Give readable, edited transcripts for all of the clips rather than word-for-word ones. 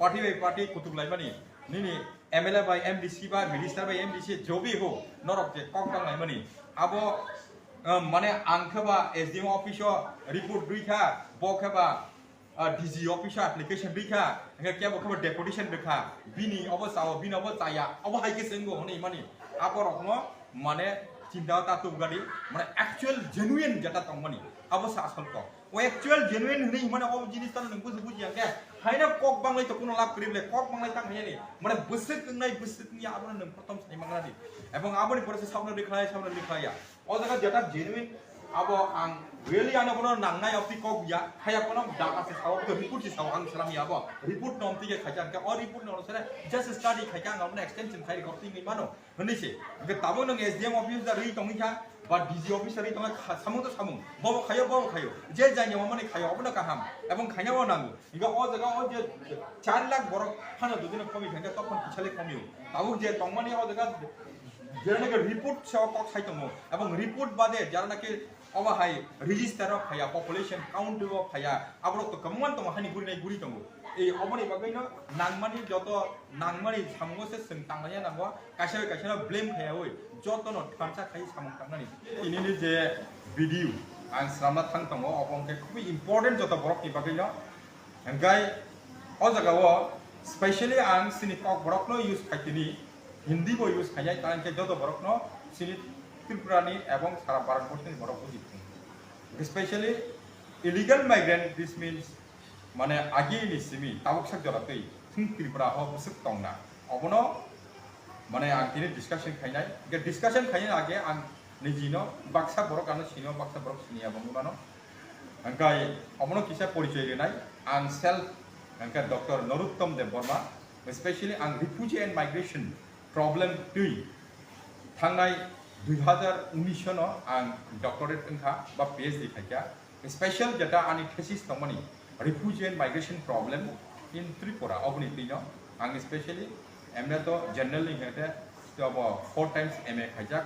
Party by party कुतुब लाइमानी निनी एमएलए बाय एमडीसी बा मिनिस्टार बाय एमडीसी जो भी हो नरक के कक दं लाइमानी आबो माने आंखबा एसडीएम ऑफिसो रिपोर्ट दुइखा बखबा डीजी ऑफिस एप्लीकेशन दुइखा क्या बखबा डेपुटेशन दुखा बिनी अबसाओ बिन अबचाया अब हाइके सेंगो हने मानी आबो रखनो माने चिंता तातु गाड़ी माने एक्चुअल जेन्युइन जटा तंगमानी अब सासल को वो एक्चुअल जेन्युइन हने माने अब जिनिस तान नंगु बुजिया के हाइना कक बांगलाय तो कुनो लाभ करिबले कक बांगलाय तां हायनि माने बोसोर गंनाय बोसोरनि आबो नों प्रथम साइ मांगनादि एबं आबोनि परसे सावनो लिखाया ओ जगा जटा जेन्युइन अब आं रियली आनो कोनो नांनाय अपि कक या हाया कोनो डाटा से साव तो रिपोर्ट से साव आं सलामि आबो रिपोर्ट नमति के खाजा के और रिपोर्ट न सरे जस्ट स्टडी खाजा आं माने एक्सटेंशन खाइ रिकॉर्डिंग नि मानो हनिसे के ताबो नों एसडीएम ऑफिस दा रि तंगिखा बा डीजी ऑफिस रि तंगा सामु तो सामु बबो खायो जे जायनि माने खायो अबनो काहाम एबं खायनाव नांगो इगा ओ जगा ओ जे 4 लाख बरक फानो दुदिन कमि थांगा तखन किछाले कमियो ताबो जे तंगमानि ओ जगा जेरनाके रिपोर्ट साव कक साइतमो एबं रिपोर्ट बादे जारनाके अब हाय रजिस्टर ऑफ हाया पॉपुलेशन काउंट ऑफ हाया अब तो कमन तो हानि गुरि गुरि दंगो ए अबनि बागैनो नांगमानि जत नांगमानि सामगो से जों तांनाया नांगो कासे ब्लेम खाया ओय जत न थांसा खाय सामग तांनानि इनिनि जे भिडियो आं सामना थां दंगो अबंके खूब इम्पोर्टेंट जत बरक नि बागैनो गाय अ जगाव स्पेशली आं सिनि कक बरकनो यूज खायतिनि हिंदी बो यूज खाया तांके जत बरकनो सिनि त्रिपुरानी एवं सारा भारतवर्षनि बरकखौ जितुं specially illegal migrant this means माने आगिनि सिमी ताबकसाक जरातै थुं त्रिपुरा हो बुसुक तंना अबनो माने आं तिनि डिस्कशन खायनाय के डिस्कशन खायनाय आगे आं निजिनो बाक्सा बरक आनो सिनो बाक्सा बरक सिनिया बंगुबानो अंकाय अबनो किसा परिचय रेनाय आं सेल्फ अंका डॉक्टर नरोत्तम देव वर्मा स्पेशली आं रिफ्यूजी एंड माइग्रेशन प्रॉब्लम दुई थांनाय 2019 नो आं डॉक्टरेट अंका बा पीएचडी खायका स्पेशल जटा आनि थेसिस तंगमानि refugee and migration problem in Tripura अबनि तिनो आं स्पेशली एमए तो जनरल इंगते तो 4 टाइम्स एमए खायजाक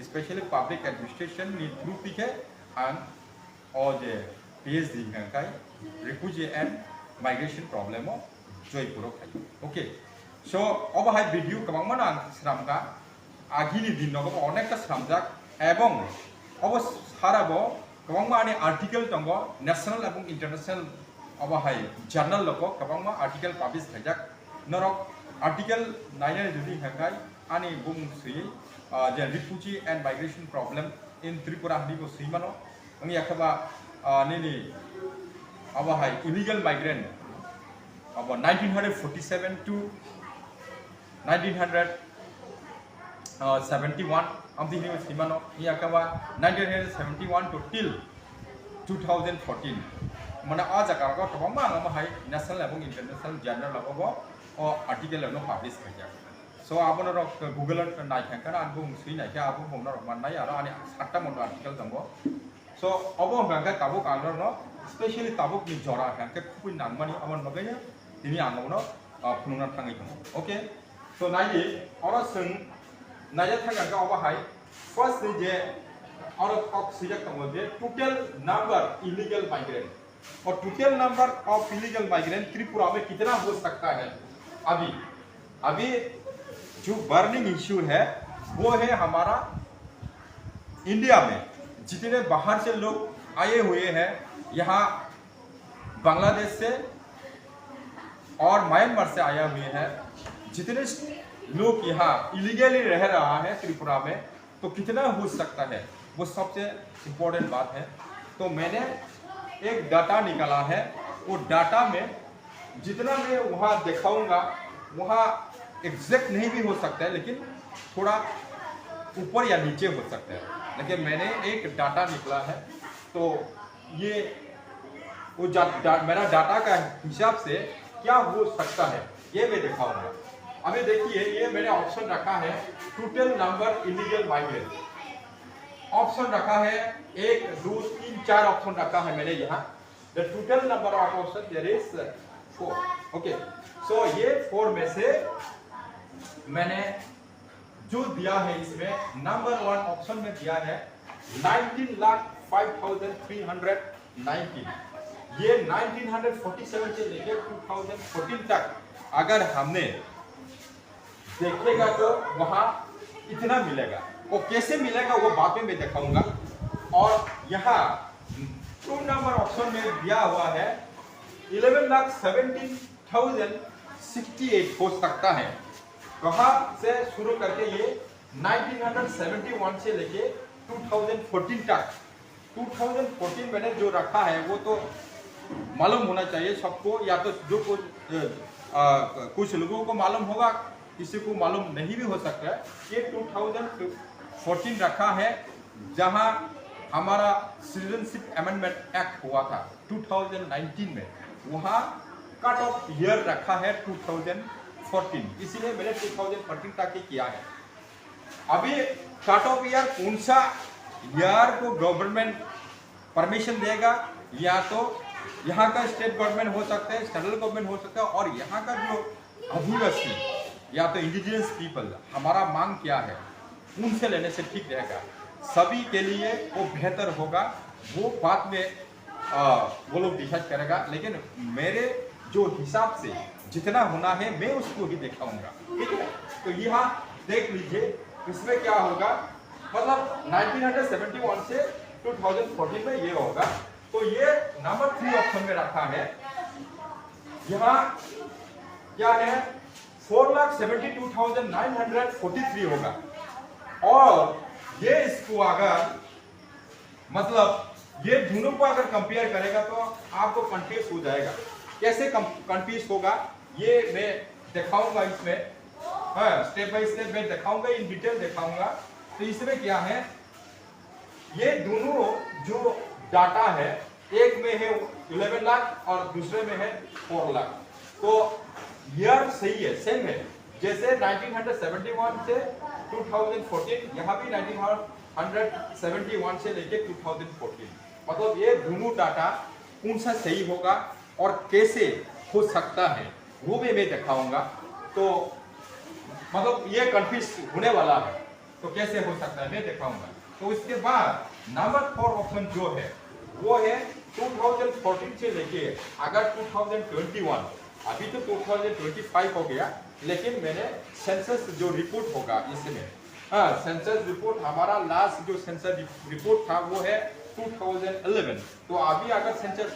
स्पेशली पब्लिक एडमिनिस्ट्रेशन नि थ्रु पिके आं ओ जे पीएचडी खाय refugee and migration problem Jaipur खाय ओके सो अब हाय वीडियो कबांगमान आं स्रामगा आगिनि दिन नगो अनेकटा सामजाक एवं अब साराबो गोबांमा आनि आर्टिकल दंग नेशनल एवं इंटरनेशनल अब हाय जर्नल लको गोबांमा आर्टिकल पब्लिश खायजाक नरक आर्टिकल नायनाय जुदि हांगाय आनि बुं सुयै जे refugee and migration problem in Tripura हनिबो सुयमानो अंनि याखबा निनि अब हाय इलीगल माइग्रेंट अब 1947 to 1971 amdi ni simano yakaba 1971 to till 2014 mana a jaka ko to ma ma hai national এবং international journal lago o article no publish kaya so abono rok google nai khankana anbung sui nai ka abung bomno rok manai aro ani 7ta mono article dango so obo hangka tabuk angro no especially tabuk ni jora hangka khupui nangmani amon bagaya tini angono phununa thangai dong okay so nai oro sung naya thanga ga oba hai first je oro kok sijak tamo je total number illegal migrant और total number of illegal migrant Tripura में कितना हो सकता है अभी जो burning issue है वो है हमारा इंडिया में जितने बाहर से लोग आए हुए हैं यहाँ बांग्लादेश से और म्यांमार से आया हुए हैं जितने लोग यहाँ इलीगली रह रहा है त्रिपुरा में तो कितना हो सकता है वो सबसे इम्पोर्टेंट बात है तो मैंने एक डाटा निकाला है वो डाटा में जितना मैं वहाँ दिखाऊंगा वहाँ एग्जैक्ट नहीं भी हो सकता है लेकिन थोड़ा ऊपर या नीचे हो सकता है लेकिन मैंने एक डाटा निकला है तो ये वो मेरा डाटा का हिसाब से क्या हो सकता है ये मैं दिखाऊंगा अभी देखिए ये मैंने ऑप्शन रखा है total number illegal migrant option रखा है 1 2 3 4 ऑप्शन रखा है मैंने यहाँ the total number of option there is 4 okay so ये 4 में से मैंने जो दिया है इसमें नंबर 1 ऑप्शन में दिया है 19,05,319 ये 1947 से लेकर 2014 तक अगर हमने देखेगा तो वहां इतना मिलेगा। वो कैसे मिलेगा वो बाद में मैं दिखाऊंगा। और यहाँ 2 नंबर ऑप्शन में दिया हुआ है 11,17,068 हो सकता है। कहाँ से शुरू करके ये 1971 से लेके 2014 तक। 2014 मैंने जो रखा है वो तो मालूम होना चाहिए सबको, या तो जो कुछ लोगों को मालूम होगा, किसी को मालूम नहीं भी हो सकता है। ये 2014 रखा है जहां हमारा सिटीजनशिप अमेंडमेंट एक्ट हुआ था 2019 में, वहां कट ऑफ ईयर रखा है 2014, इसीलिए मैंने 2014 तक ही किया है। अभी कट ऑफ ईयर कौन सा ईयर को गवर्नमेंट परमिशन देगा, या तो यहाँ का स्टेट गवर्नमेंट हो सकता है, सेंट्रल गवर्नमेंट हो सकता है, और यहाँ का जो आदिवासी या तो इंडिजिनियस पीपल, हमारा मांग क्या है उनसे लेने से ठीक रहेगा। सभी के लिए वो बेहतर होगा, वो बाद में वो लोग डिसाइड करेगा। लेकिन मेरे जो हिसाब से जितना होना है मैं उसको ही दिखाऊंगा, ठीक है। तो यहाँ देख लीजिए इसमें क्या होगा, मतलब 1971 से 2014 में ये होगा। तो ये नंबर 3 ऑप्शन में रखा है। यहाँ क्या है 4,72,943 होगा। और ये इसको अगर मतलब ये दोनों को अगर कंपेयर करेगा तो आपको कंफ्यूज हो जाएगा। कैसे कंफ्यूज होगा ये मैं दिखाऊंगा इसमें, हाँ स्टेप बाय स्टेप मैं दिखाऊंगा, इन डिटेल दिखाऊंगा। तो इसमें क्या है, ये दोनों जो डाटा है, एक में है 11 लाख और दूसरे में है 4 लाख। तो ईयर सही है, सेम है, जैसे 1971 से 2014, यहाँ भी 1971 से लेके 2014। मतलब ये दोनों डाटा कौन सा सही होगा और कैसे हो सकता है वो भी मैं दिखाऊंगा। तो मतलब ये कंफ्यूज होने वाला है, तो कैसे हो सकता है मैं दिखाऊंगा। तो इसके बाद नंबर 4 ऑप्शन जो है वो है 2014 से लेके अगर 2021, अभी तो 2025 हो गया, लेकिन मैंने सेंसस जो रिपोर्ट होगा इसमें, हाँ सेंसस रिपोर्ट हमारा लास्ट जो सेंसस रिपोर्ट था वो है 2011। तो अभी अगर सेंसस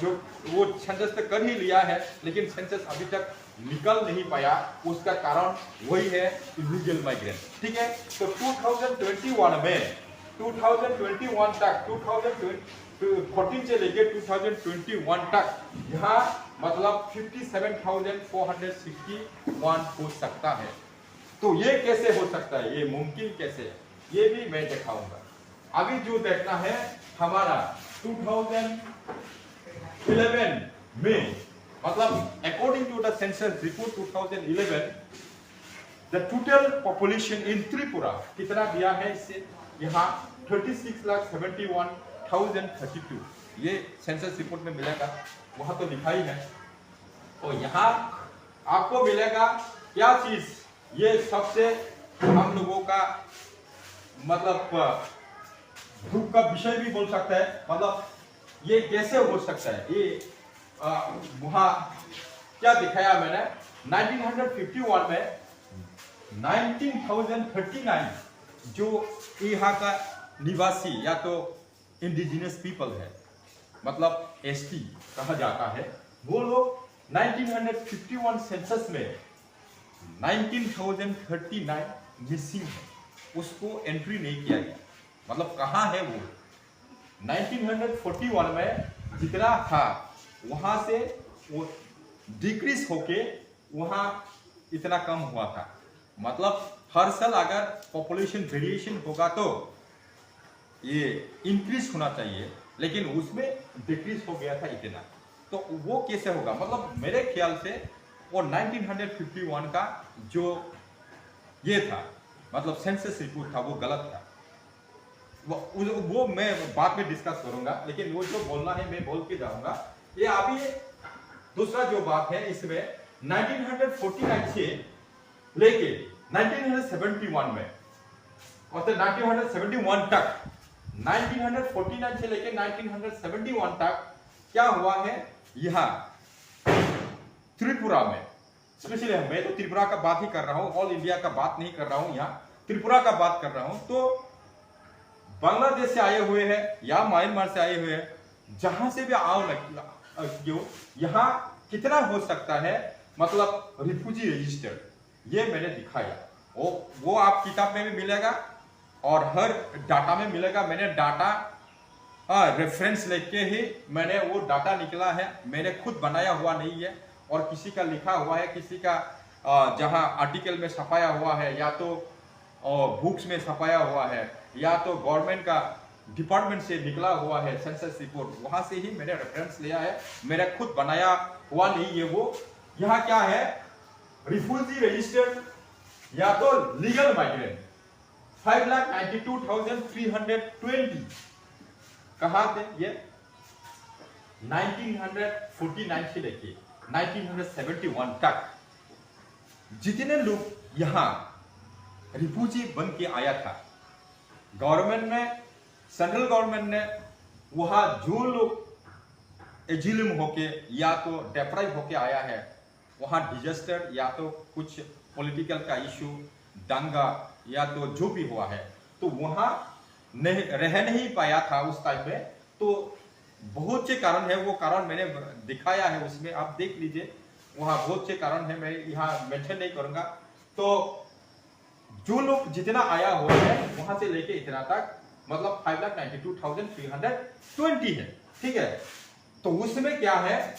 जो वो सेंसस तक कर ही लिया है, लेकिन सेंसस अभी तक निकल नहीं पाया, उसका कारण वही है इलीगल माइग्रेंट, ठीक है। तो 2021 में 2021 तक 2014 से लेके 2021 तक यहाँ मतलब 57,461 हो सकता है। तो ये कैसे हो सकता है, ये मुमकिन कैसे है, ये भी मैं दिखाऊंगा। अभी जो देखना है हमारा 2011 में, मतलब according to the census report 2011, the total population in Tripura कितना दिया है, इससे यहाँ 36,71,032 ये सेंसस रिपोर्ट में मिलेगा, वहां तो लिखा ही है। तो यहाँ आपको मिलेगा क्या चीज, ये सबसे हम लोगों का मतलब दुख का विषय भी बोल सकता है। मतलब ये कैसे हो सकता है, ये वहां क्या दिखाया मैंने 1951 में 19,039 जो यहाँ का निवासी या तो इंडिजिनियस पीपल है, मतलब एसटी कहा जाता है, वो लोग 1951 सेंसस में 19,039 मिसिंग है, उसको एंट्री नहीं किया गया। मतलब कहाँ है वो, 1941 में जितना था वहां से वो डिक्रीज होके वहां इतना कम हुआ था। मतलब हर साल अगर पॉपुलेशन वेरिएशन होगा तो ये इंक्रीज होना चाहिए, लेकिन उसमें डिक्रीज हो गया था इतना। तो वो कैसे होगा, मतलब मेरे ख्याल से वो 1951 का जो ये था मतलब सेंसस रिपोर्ट था वो गलत था। वो मैं बाद में डिस्कस करूंगा, लेकिन वो जो बोलना है मैं बोल के जाऊंगा। ये अभी दूसरा जो बात है इसमें 1949 से लेके 1971 में, मतलब 1971 तक, 1949 से लेके 1971 तक क्या हुआ है यहाँ त्रिपुरा में स्पेशली मैं तो त्रिपुरा का बात ही कर रहा हूँ, ऑल इंडिया का बात नहीं कर रहा हूँ, यहाँ त्रिपुरा का बात कर रहा हूँ। तो बांग्लादेश से आए हुए हैं या म्यांमार से आए हुए हैं, जहां से भी आओ ना क्यों, यहाँ कितना हो सकता है, मतलब रिफ्यूजी रजिस्टर्ड, ये मैंने दिखाया। वो आप किताब में भी मिलेगा और हर डाटा में मिलेगा। मैंने डाटा रेफरेंस लेके ही मैंने वो डाटा निकला है, मैंने खुद बनाया हुआ नहीं है और किसी का लिखा हुआ है, किसी का जहां आर्टिकल में छपाया हुआ है, या तो बुक्स में छपाया हुआ है, या तो गवर्नमेंट का डिपार्टमेंट से निकला हुआ है सेंसस रिपोर्ट, वहां से ही मैंने रेफरेंस लिया है, मेरा खुद बनाया हुआ नहीं है वो। यहाँ क्या है, रिफ्यूजी रजिस्टर्ड या तो लीगल माइग्रेंट 5,92,320 कहाँ थे ये 1949 से लेके 1971 तक जितने लोग यहाँ रिफ्यूजी बन के आया था, गवर्नमेंट ने, सेंट्रल गवर्नमेंट ने वहां जो लोग एजिलम होके या तो डेप्राइव होके आया है, वहां डिजास्टर या तो कुछ पॉलिटिकल का इशू, दंगा या तो जो भी हुआ है, तो वहां नहीं रह नहीं पाया था उस टाइम में। तो बहुत से कारण है, वो कारण मैंने दिखाया है उसमें, आप देख लीजिए, वहां बहुत से कारण है, मैं यहाँ मेंशन नहीं करूंगा। तो जो लोग जितना आया हुआ है वहां से लेके इतना तक, मतलब 5,92,320 है, ठीक है। तो उसमें क्या है,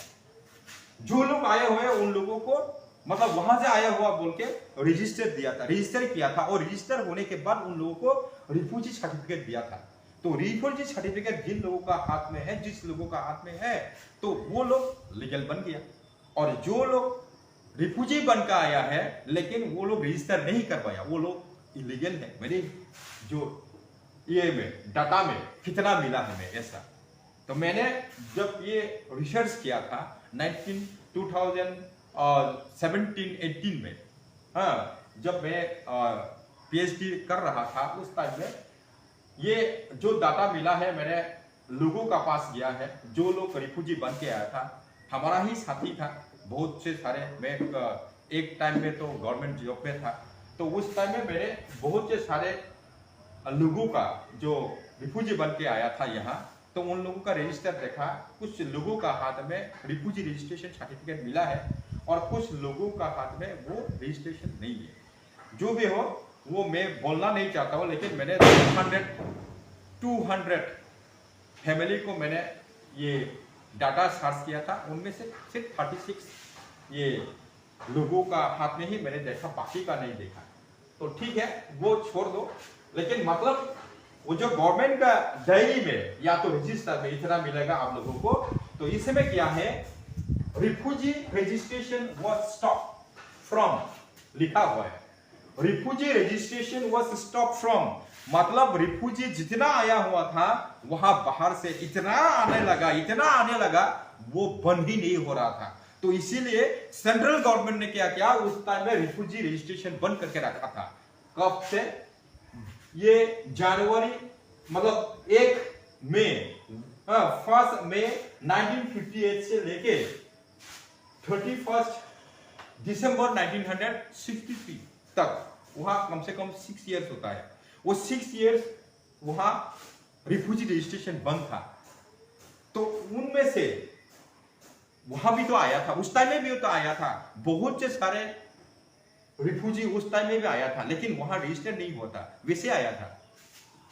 जो लोग आए हुए हैं उन लोगों को मतलब वहां से आया हुआ बोल के रजिस्टर दिया था, रजिस्टर किया था, और रजिस्टर होने के बाद उन लोगों को रिफ्यूजी सर्टिफिकेट दिया था। तो रिफ्यूजी सर्टिफिकेट जिन लोगों का हाथ में है, जिस लोगों का हाथ में है, तो वो लोग लीगल बन गया। और जो लोग रिफ्यूजी बनकर आया है लेकिन वो लोग रजिस्टर नहीं कर पाया, वो लोग इलीगल है। मेरे जो ये में डाटा में कितना मिला है मैं ऐसा, तो मैंने जब ये रिसर्च किया था 2017-18 में, हाँ, जब मैं पीएचडी कर रहा था उस टाइम में, ये जो डाटा मिला है मैंने लोगों का पास गया है, जो लोग रिफ्यूजी बन के आया था, हमारा ही साथी था, बहुत से सारे, मैं एक टाइम में तो गवर्नमेंट जॉब में था, तो उस टाइम में मैंने बहुत से सारे लोगों का जो रिफ्यूजी बन के आया था यहाँ, तो उन लोगों का रजिस्टर देखा। कुछ लोगों का हाथ में रिफ्यूजी रजिस्ट्रेशन सर्टिफिकेट मिला है और कुछ लोगों का हाथ में वो रजिस्ट्रेशन नहीं है। जो भी हो वो मैं बोलना नहीं चाहता हूँ, लेकिन मैंने 200 फैमिली को मैंने ये डाटा सर्च किया था, उनमें से सिर्फ 36 ये लोगों का हाथ में ही मैंने देखा, बाकी का नहीं देखा। तो ठीक है, वो छोड़ दो, लेकिन मतलब वो जो गवर्नमेंट का डायरी में या तो रजिस्टर में इतना मिलेगा आप लोगों को। तो इसमें क्या है, refugee registration was stop from लिखा हुआ है, refugee registration was stop from, मतलब रिफ्यूजी जितना आया हुआ था वहां बाहर से इतना आने लगा वो बंद ही नहीं हो रहा था। तो इसीलिए सेंट्रल गवर्नमेंट ने क्या किया, उस टाइम में रिफ्यूजी रजिस्ट्रेशन बंद करके रखा था। कब से, ये जनवरी मतलब 1 मई 1958 से लेके 31 दिसंबर 1963 तक, वहां कम से कम 6 इयर्स होता है, वो 6 इयर्स वहां रिफ्यूजी रजिस्ट्रेशन बंद था। तो उनमें से वहां भी तो आया था, उस टाइम में भी तो आया था, बहुत से सारे रिफ्यूजी उस टाइम में भी आया था, लेकिन वहां रजिस्टर नहीं होता, वैसे आया था।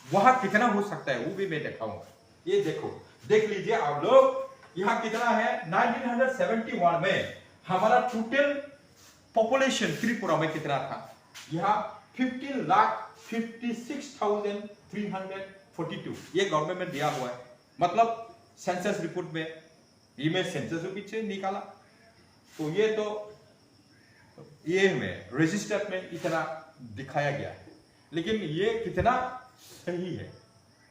वहां कितना हो सकता है वो भी मैं दिखाऊंगा। ये देखो, देख लीजिए आप लोग, यहाँ कितना है, 1971 में हमारा टोटल पॉपुलेशन त्रिपुरा में कितना था, यहाँ 15,56,342, ये गवर्नमेंट में दिया हुआ है, मतलब सेंसस रिपोर्ट में, ये मैं सेंसस के पीछे निकाला। तो ये तो ये में रजिस्टर में इतना दिखाया गया है, लेकिन ये कितना सही है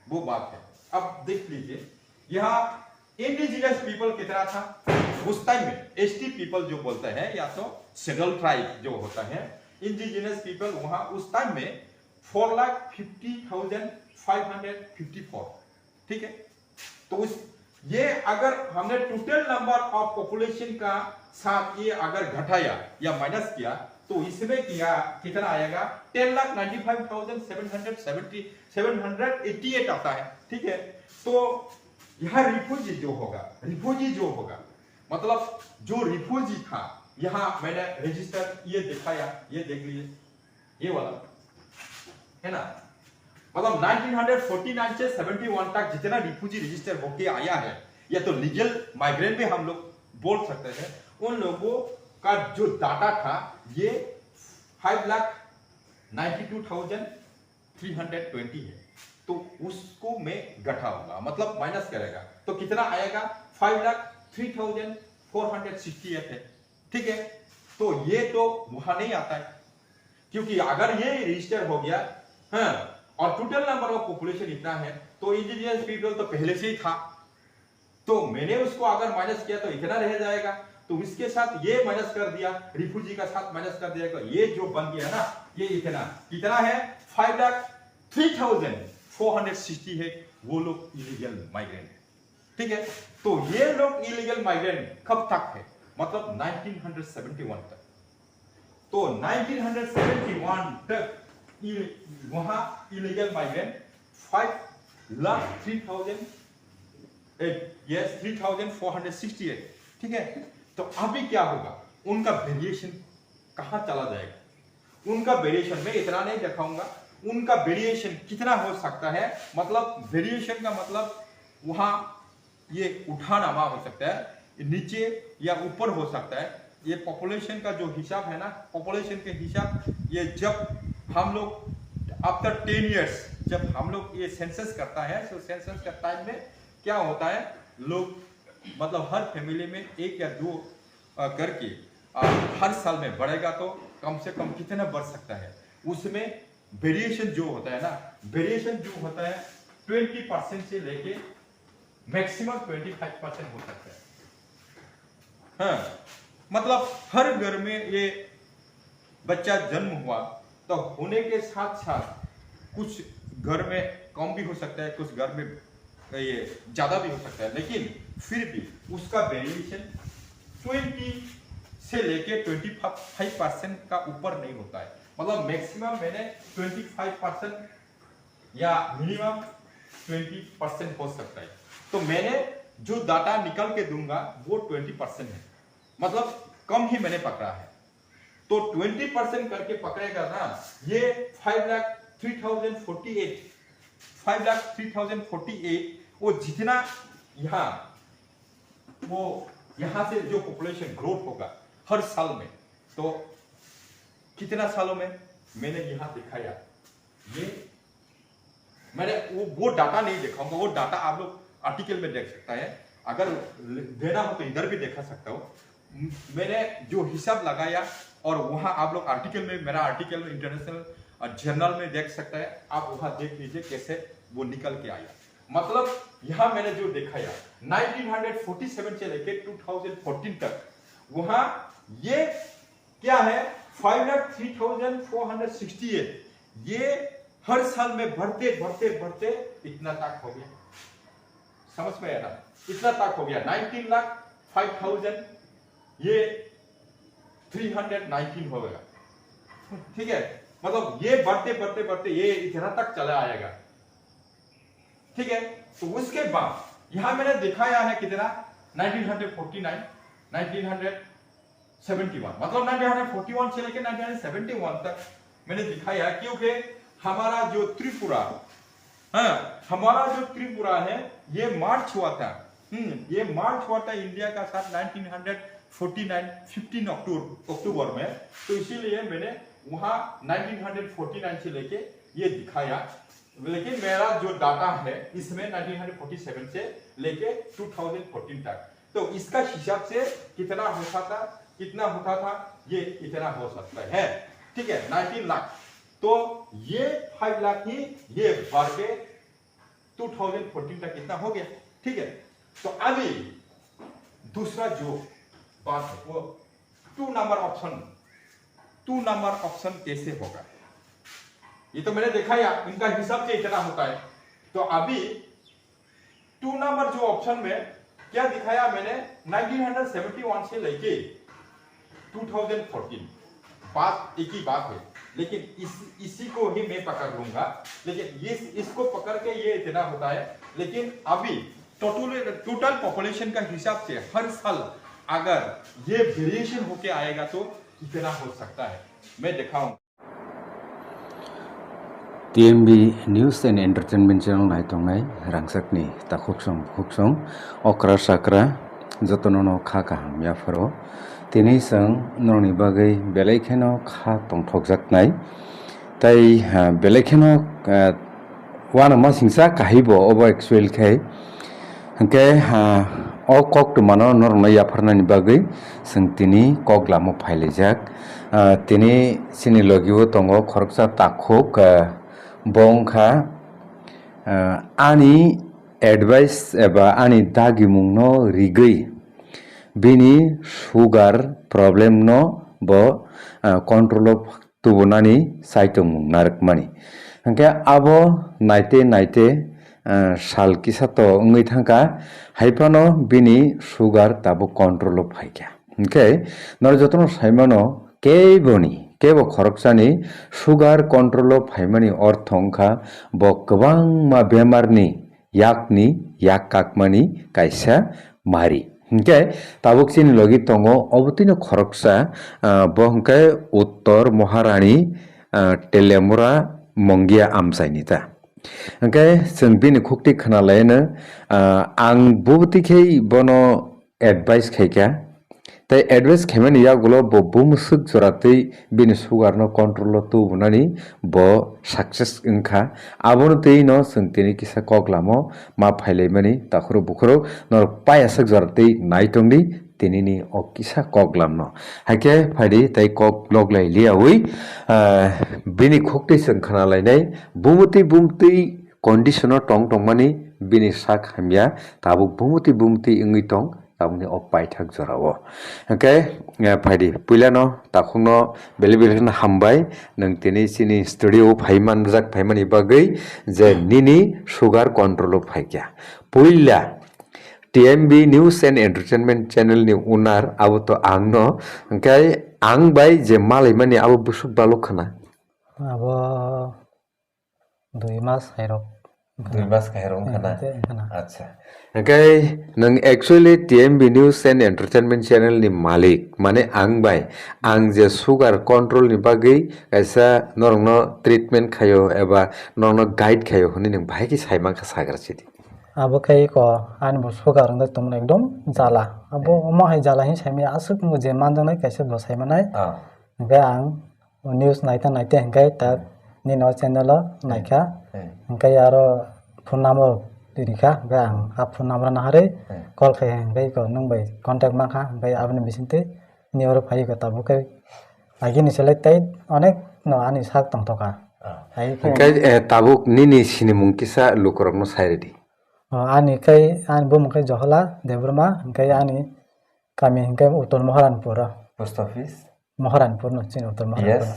वो बात है। अब देख लीजिए, यहाँ इंडिजिनस पीपल कितना था उस टाइम में, एसटी पीपल जो बोलते हैं, या तो शेड्यूल्ड ट्राइब जो होता है, इंडिजिनस पीपल वहां उस टाइम में 4,50,554, ठीक है। तो उस ये अगर हमने टोटल नंबर ऑफ पॉपुलेशन का साथ ये अगर घटाया या माइनस किया तो इसमें किया कितना आएगा 10,95,788 आता है। ठीक है, तो यह रिफ्यूजी जो होगा मतलब जो रिफ्यूजी था, यहां मैंने रजिस्टर ये दिखाया, ये देख लीजिए, ये वाला है ना, मतलब 1949 से 71 तक जितना रिफ्यूजी रजिस्टर होके आया है, या तो लीगल माइग्रेंट भी हम लोग बोल सकते हैं, उन लोगों का जो डाटा था ये 5,92,320 है। तो उसको मैं घटाऊंगा, मतलब माइनस करेगा, तो कितना आएगा 5,03,468 है। ठीक है, तो ये तो वहां नहीं आता है, क्योंकि अगर ये रजिस्टर हो गया हाँ, और टोटल नंबर ऑफ पॉपुलेशन इतना है, तो इंडिजिनियस पीपल तो पहले से ही था, तो मैंने उसको अगर माइनस किया तो इतना रह जाएगा, तो इसके साथ ये माइनस कर दिया, रिफ्यूजी का साथ माइनस कर दिया, तो ये जो बन गया ना, ये इतना कितना है 5,03,460 है, वो लोग इलीगल माइग्रेंट है। ठीक है, तो ये लोग इलीगल माइग्रेंट कब तक है, मतलब 1971 तक। तो 1971 तक वहां इलीगल माइग्रेंट 3,468। ठीक है, तो अभी क्या होगा, उनका वेरिएशन कहां चला जाएगा, उनका वेरिएशन मैं इतना नहीं दिखाऊंगा, उनका वेरिएशन कितना हो सकता है, मतलब वेरिएशन का मतलब वहां ये उठा नामा हो सकता है, नीचे या ऊपर हो सकता है। ये पॉपुलेशन का जो हिसाब है ना, पॉपुलेशन के हिसाब, ये जब हम लोग आफ्टर 10 इयर्स जब हम लोग ये सेंसस करता है, तो सेंसस का टाइम में क्या होता है, लोग मतलब हर फैमिली में 1 या 2 करके हर साल में बढ़ेगा, तो कम से कम कितना बढ़ सकता है, उसमें वेरिएशन जो होता है ना, वेरिएशन जो होता है 20% से लेके मैक्सिमम 25% हो सकता है। हाँ, मतलब हर घर में ये बच्चा जन्म हुआ, तो होने के साथ साथ कुछ घर में कम भी हो सकता है, कुछ घर में ये ज्यादा भी हो सकता है, लेकिन फिर भी उसका वेरिएशन 20 से लेके 25% का ऊपर नहीं होता है, मतलब मैक्सिमम मैंने 25% या मिनिमम 20% हो सकता है। तो मैंने जो डाटा निकल के दूंगा वो 20% है, मतलब कम ही मैंने पकड़ा है, तो 20% करके पकड़ेगा ना, ये 5,03,048 वो जितना यहां से जो पॉपुलेशन ग्रोथ होगा हर साल में, तो कितना सालों में मैंने यहां दिखाया, ये मैंने वो डाटा नहीं दिखाऊंगा, वो डाटा आप लोग आर्टिकल में देख सकता है, अगर देना हो तो इधर भी देखा सकता हो। मैंने जो हिसाब लगाया और वहां आप लोग आर्टिकल में, मेरा आर्टिकल इंटरनेशनल जर्नल में देख सकता है, आप वहां देख लीजिए कैसे वो निकल के आया। मतलब यहां मैंने जो दिखाया 1947 से लेके 2014 तक, वहां ये क्या है 5,03,468, ये हर साल में बढ़ते बढ़ते बढ़ते इतना तक हो गया, समझ में आया ना, इतना तक हो गया 19,05,000, ये 319 हो गया। ठीक है, मतलब ये बढ़ते बढ़ते बढ़ते ये इतना तक चला आएगा। ठीक है, तो उसके बाद यहां मैंने दिखाया है कितना 1949, 1971, मतलब 1941 से लेकर 1971 तक मैंने दिखाया, क्योंकि हमारा जो त्रिपुरा है ये मार्च हुआ था, ये मार्च हुआ था इंडिया का साथ 1949 15 अक्टूबर में, तो इसीलिए मैंने वहां 1949 से लेके ये दिखाया, लेकिन मेरा जो डाटा है इसमें 1947 से लेके 2014 तक, तो इसका हिसाब से कितना होता था ये इतना हो सकता है। ठीक है, 19 लाख, तो ये 5 लाख ही ये बढ़ के 2014 तक इतना हो गया। ठीक है, तो अभी दूसरा जो बात है वो 2 नंबर ऑप्शन कैसे होगा, ये तो मैंने देखा या इनका हिसाब से इतना होता है, तो अभी 2 नंबर जो ऑप्शन में क्या दिखाया मैंने 1971 से लेके 2014 बात एक ही बात है, लेकिन इसी को ही मैं पकड़ लूंगा, लेकिन इसको पकड़ के ये इतना होता है। लेकिन अभी टोटल पॉपुलेशन का हिसाब से हर साल अगर ये वेरिएशन होके आएगा तो कितना हो सकता है, मैं दिखाऊं। TMB News and Entertainment Channel नायतंनाय रांगसाकनि ताखुकसं अक्रा साक्रा जतननो खा काहाम याफोरो तिनै जों नरनि बागै बेलायखेनो खा तंथकजाकनाय ताई बेलायखेनो वाना मा सिंसा काहिबो अब एक्चुअल खाय हंके अ कक मानो नरनो याफोरनानि बागै जों तिनि कगलामो फाइलेजाक तिनि सिनि लगिबो तंगो खरकसा ताखुक बंखा आनी एडवाइस एबा आनी दागी मुंगनो रिगै बिनी शुगर प्रॉब्लम नो बो कंट्रोल तुबनानी साइटों नारकमानी हंके आबो नाइते साल किसा तो अंगै थांका हाइपानो बिनी शुगर ताबो कंट्रोल फाइका हंके नर जतनो साइमानो केबो खरकसानी शुगर कंट्रोल फाइमानी अर्थंखा बो गोबां मा बेमारनि याक काकमानी कायसा मारी हंके ताबुक सिनि लगी तंगो अबतिनो खरकसा बो हंके उत्तर महारानी टेलेमुरा मंगिया आमसाइनिता हंके जों बिनि खुक्ति खोनालायनो आं बुबतिखै बनो एडवाइस खायका ताई एडवाइस खेमनि यागुलो बो बुमसुक जरातै बिनि शुगर नो कंट्रोल तो बुनानी बो सक्सेस इंखा आबोनो तैनो जोंतिनि किसा कगलामो मा फाइलायमानि ताखुरो बुखुरो नर पायासक जरातै नाइटंनि तिनिनि अ किसा कगलामनो हाके फाइदि ताई कग लगलाय लियावै बिनि खुक्ति जों खोनालायनाय बुमति कंडिशनो टंगमानि बिनि साक हामिया ताबुक बुमति इंगै टंग ताबुनि अपायथाक जरावो ओके फाइदि पुइलानो ताखुनो बेले हामबाय नों तिनि सिनि स्टुडियो फाइमानि बागै जे निनि शुगर कंट्रोल फाइक्या पुइला TMB News and Entertainment Channel नि उनार आबो तो आंनो ओंखाय आं बाय जे मालायमानि आबो बुसुक बालो खाना आबो 2 मास खायरं खाना अच्छा ओंखाय नों actually TMB News and Entertainment Channel नि मालिक माने आं बाय आं जे शुगर कंट्रोल नि बागै ऐसा नरनो ट्रीटमेंट खायो एबा नरनो गाइड खायो हनि नों भाई की साइमा का सागर छिदि अब कई को आन बो शुगर रंग तुम एकदम जाला अब अमा है जाला ही साइमे आसुक मुझे मान जनाय कैसे बसाय मानाय ओंखाय आं न्यूज नायते ओंखाय ता नि न चैनल नायखा ओंखाय आरो फोन नम्बर दिरिखा ओंखाय आं आ फोन नम्बर नाहारे कल खाय ओंखाय को नों बाय कांटेक्ट माखा ओंखाय आबनि बिसिनते निवर फाइ को ताबो कै आगिनि सेलाय तै अनेक न आनि साक तंतका ओंखाय ताबुक निनि सिनि मुंकिसा लुकरनो साइरेदि आनी कई आनी बुम कई जहला देवरमा कई आनी कमी कई उत्तर महारानपुर पोस्ट ऑफिस महारानपुर न चिन उत्तर महारानपुर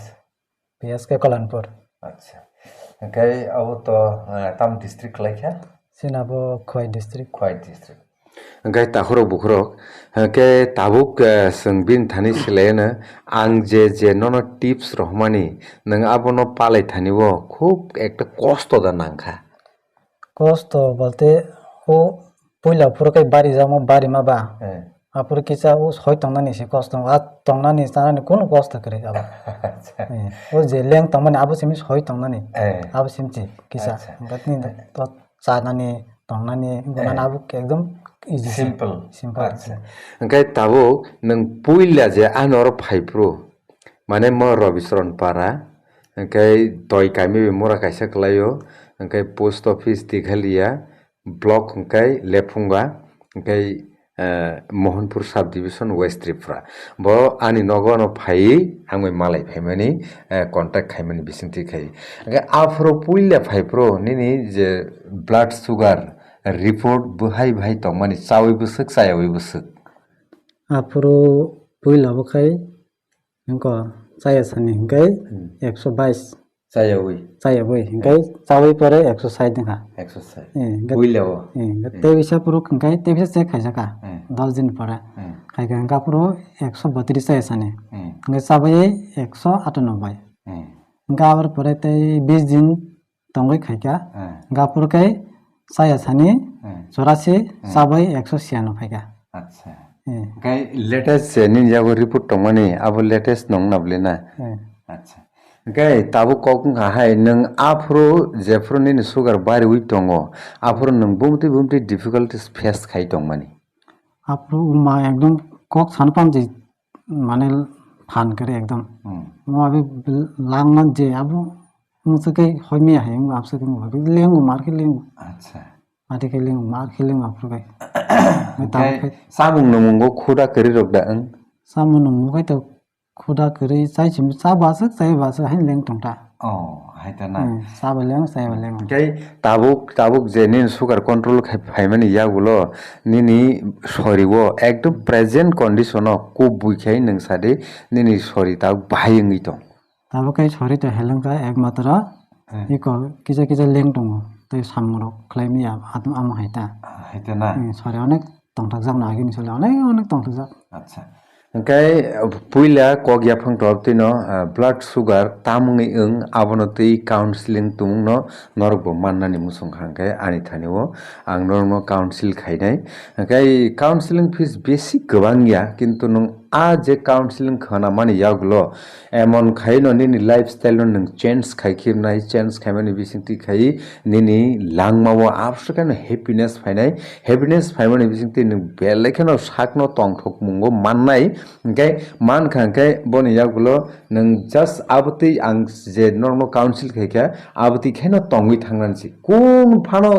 पीएस के कल्याणपुर अच्छा कई अब तो तम डिस्ट्रिक्ट लाइक्या चिन अब खोई डिस्ट्रिक्ट ओंखाय ताखुरो बुखुरो के ताबुक संबिन थानि सिलायनो आं जे ननो टिप्स रहमानि नों आबनो पालाय थानिवो खूब एकटा कष्ट दा नांखा कष्ट बोलते वो पुइला पुरो कई बारी जामो बारी मा बा आपुर किसा वो सय तंगनानि से कष्ट आ तंगनानि सानानि कोन कष्ट करे अब वो जे लेंग तंगनानि आबो सिमि सय तंगनानि आबो सिमति किसा गतनि तो चानानि तंगनानि गनाना आबो एकदम इजी सिंपल ओंखाय ताबो नों पुइला जे आनर फाइप्रो माने म रविचरण पारा ओंखाय दय कामि मोरा कायसा खलायो ओंखाय पोस्ट ऑफिस दिघलिया ब्लॉक ओंखाय लेफुंगा ओंखाय Mohanpur sub division waste Tripura बो आनी नगनो फाइ आंगै मालाय फाइमानि कांटेक्ट खाइमानि बिसिंति खाइ ओंखाय आफरो पुइला फाइप्रो निनि जे ब्लड शुगर रिपोर्ट बहाय तंमानि चावै बसक चायावै बसक आफरो पुइला बखाय इनको चाया सानि ओंखाय 122 Saya ui saya boi hingkai cawi pore 160 dingha exercise. eh Builawo. te bisa puro hingkai te bisa check khaisa ka 10 din pore khai hingka puro 132 saya sane hingkai cabai 198 hingka abar pore te 20 din tongoi khaika hingka puro kai saya sane 84 cabai 196 ka Acha. Kai latest nin jago report tongmani abo latest nong nablena. Acha. Kai tabu kokung hai nang afro jefro ni sugar bari wi tongo afro nang bumti difficulties face khai tongmani. afro ma ekdom kok sanpam je mane phan kare ekdom mo abi langman je abo musu kai hoimi hai mo apse ko abi lengu mar ke lengu Acha. ati ke lengu mar ke lengu afro kai Kai sabung namungo khuda kari rokda ang. samun mo kai to khuda kare sai chim sa basak sai basak hai leng tongta Oh, hai ta na. sa ba leng sai ba leng Kai tabuk je nin sugar control phaimani yagulo nini sorigo ekdom present condition o ko buikhai nang sade nini sori ta bhayengi tong. tabo kai chori to heleng ka ekmatra iko kisa leng tongo tai samro klaimi atum am haita Hai ta na. sori onek tongtak jak na gini sole onek tongtak jak Acha. Kai puila kogya phang top tino blood sugar tamungi ung abono tei counseling tumungno norbo mannani musung hangkai ani thaniwo ang normo counsel khainai kai counseling fees basic gobangya kintu nung a je counseling khana mani yaglo emon khaino nini lifestyle nung change khaikirnai change khaimani bisingti khai nini langmawo absukano happiness phaimani bisingti nung belekeno sakno tongthok mungo mannai okay man khangkai boni yaglo nung just abti ang je normal council khaika abti kheno tongwi thangnansi kun phano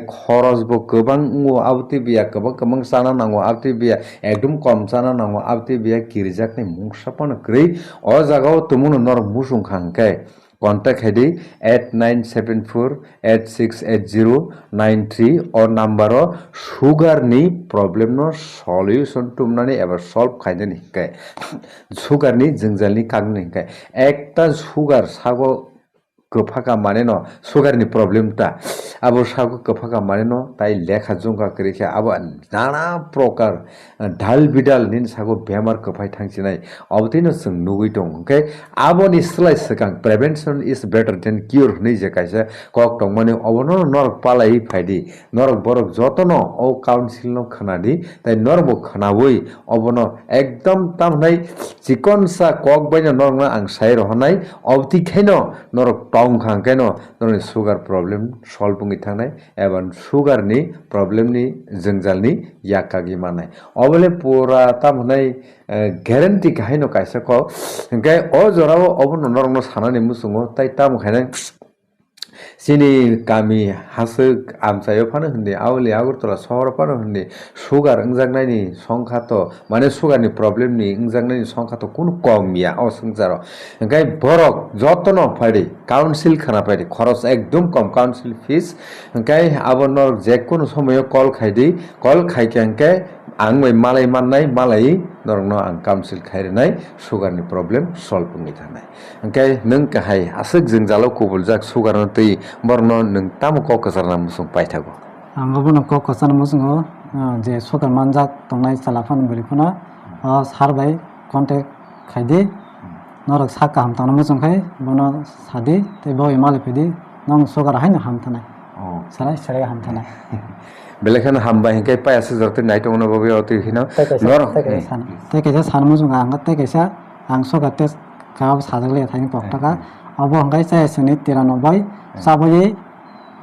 khoros bo gobang ngo abti biya kabang sana nango abti biya ekdum kom sana nango abti biya kirjakni mungsapano grei o jagao tumuno nor musung khangkai contact hedi 8974868093 or number o sugar ni problem no solution tumnani ever solve khaidani kai sugar ni jingjalni kagni kai ekta sugar sago gopaka mane no sugar ni problem ta abo sago gopaka mane no tai lekha jongka krekha abo nana prokar dal bidal nin sago bemar gopai thangsinai obtino sung nugui dong okay abo ni slai sakang prevention is better than cure nei je kaisa kok tong mane obono nor palai phaidi nor borok jotono o council no khanadi tai norbo khanawoi obono ekdom tamnai chikon sa kok baina norna ang sai rohanai obti khaino norok tong khang kaino norni sugar problem solve bungi thangnai eban sugar ni problem ni jengjal ni yakagi manai obole pura tamnai guarantee kaino kaisa ko enkai o jorao obono norno sanani musungo tai tam khainai sini kami hasuk amsayo phano hindi awli agurtala shahor phano hindi sugar ingjaknai ni songkha to mane sugar ni problem ni ingjaknai ni songkha to kun komya o sungjaro enkai borok jotono phari council khana phari khoros ekdom kom council fees enkai abonor je kono somoyo call khaidi call khaike enkai angmai malai mannai malai norno ang council khairenai sugar ni problem solve bungi thanai enkai nung kahai asuk jingjalo kubuljak sugar no tei borno nung tamu ko kasarna musung paithago angabo ko kosan musungo je sokar manjak tongnai salafan burikuna sarbai contact khaidi norok saka hamtana musung khai bono sadi te boy mali pedi nong sokar haina hamtana sarai hamtana belekhan hamba hingkai pa asuk jorte naito ono bobe oti hino norok te kaisa san musung anga te kaisa ang sokar tes kaab sajakle thaini poktaka abo hangkai sai sini 93 sabai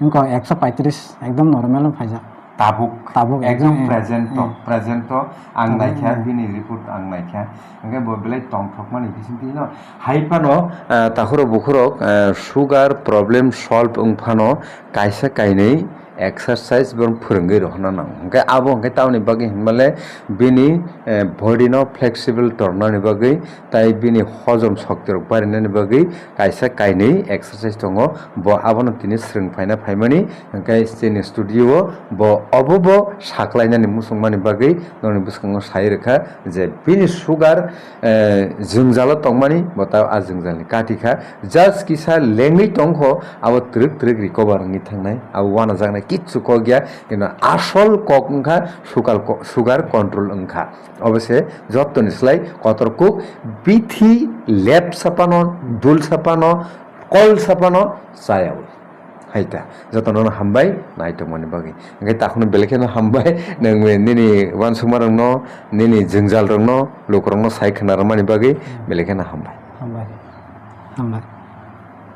इनको 135 एकदम normal Pfizer tabuk ekdom present to ang naikha bini report ang naikha angke bo belai tongthokmani bisinti no haipano takhoro bukhurok sugar problem solve ungphano kaisa kainei exercise borong phurungui rohna nang hingke abo hingke tamoni bagui hingmale bini body no flexible tornani bagui tai bini hojom shokti rok barinani bagui kaisa kainui exercise tongo bo abono tini srwngfaina faimani hingke chini studio bo obo saklainani musungmani bagui noni bwskango sai rekha je bini sugar jwngjalo tongmani bo ta a jwngjalni katika just kisa lengui tongkho abo truk recover ngi thangnai abo wana jangnai kitchu ko gya কিন্তু আসল cock ওংখা sugar control ওংখা অবশ্যই যত্ন নিসলাই কতরকু বিথি লেপ সাপানো দুল সাপানো call সাপানো চায়াও হাইতা যতন হামবাই নাইতো মনে বাকি ওংখাই তাখনো বেলেখেনো হামবাই নং নিনি ওয়ানসুমার রং নিনি জংজাল রং লোক রং সাইখনা রমানি বাকি বেলেখেনো হামবাই হামবাই